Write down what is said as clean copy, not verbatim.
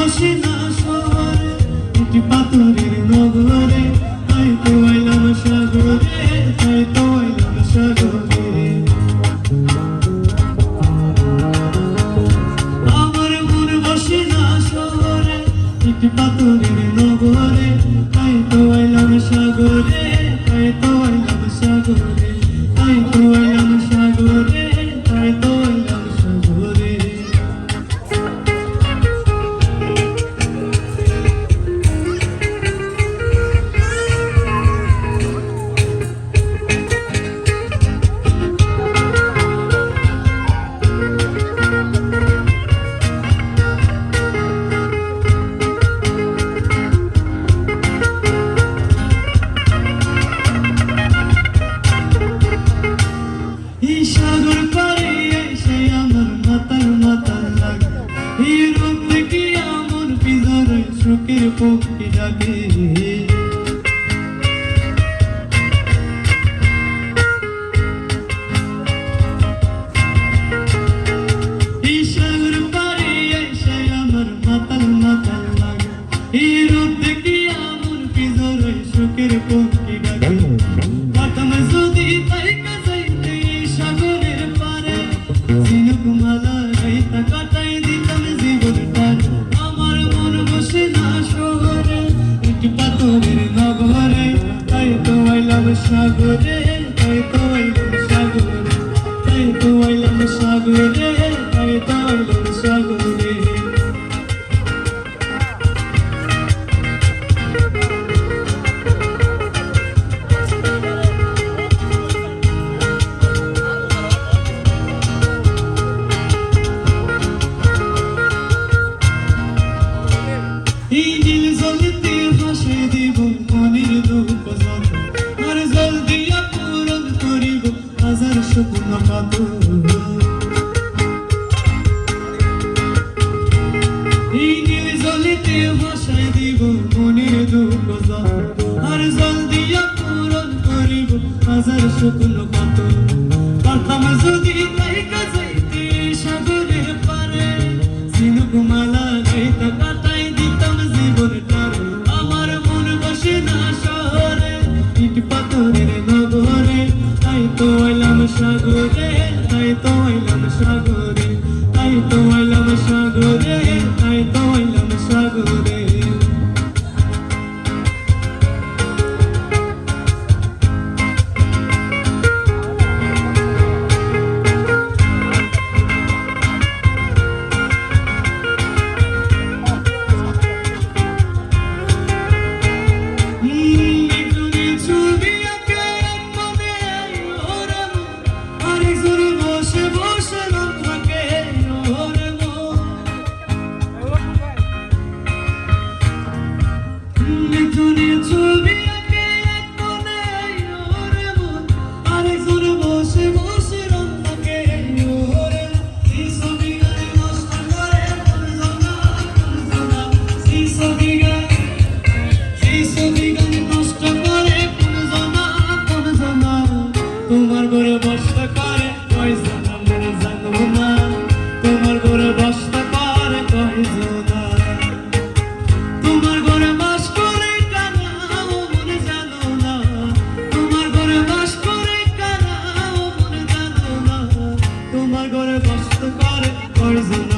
বসে না শহরে, একটি পাথরের নগরে, তাই তো আইলাম সাগরে, তাই তো আইলাম সাগরে। আমার মন বসে না শহরে, একটি পাথরের নগরে, তাই তো আইলাম সাগরে, তাই তো আইলাম সাগরে, তাই তো আইলাম সাগরে, তাই তো আইলাম সাগরে। এই সাগর পাড়ে এসে আমার মাতাল মাতাল লাগে, এই রূপ দেখে আমার ভিতরে শোকের পক্ষী ডাকে। এই সাগর পাড়ে এসে আমার মাতাল মাতাল লাগে, এই রূপ দেখে আমার ভিতরে শোকের পক্ষী ডাকে। পাতাম যদি তাই কাজাইতে সাগরের পারে, ঝিনুকমালা গাইতা কাটাই দিতাম জীবনটার। আমার মন বসে না শহরে, একটি পাথরের নগরে, তাই তো আইলাম সাগরে, তাই তো আইলাম সাগরে, তাই তো আইলাম সাগরে, তাই তো আইলাম সাগরে। এই নীল জলেতে ভাসে দিব মনের দুঃখ যত, আর জল দিয়া পূরণ করিব হাজার স্বপ্ন কত। এই নীল জলেতে ভাসে দিব মনের দুঃখ যত, আর জল দিয়া পূরণ করিব হাজার স্বপ্ন কত। পারতাম যদি তাই কাজাইতে সাগরের পারে, ঝিনুকমালা গাইতা কাটাই দিতাম জীবনটার। আমার মন বসে না শহরে, ইট পাথরের নগরে, তাই তো আইলাম সাগরে, তাই তো আইলাম সাগরে, তাই তো আইলাম সাগরে, তাই তো আইলাম সাগরে। তোমার ঘরে বসতে করে কয়জনা মনে জানো না, তোমার ঘরে বসতে করে কয়জনা, তোমার ঘরে বাস করে কারা ও মনে জানো না, তোমার ঘরে বাস করে কারা ও মনে জানো না, তোমার ঘরে বসতে করে কয়জনা।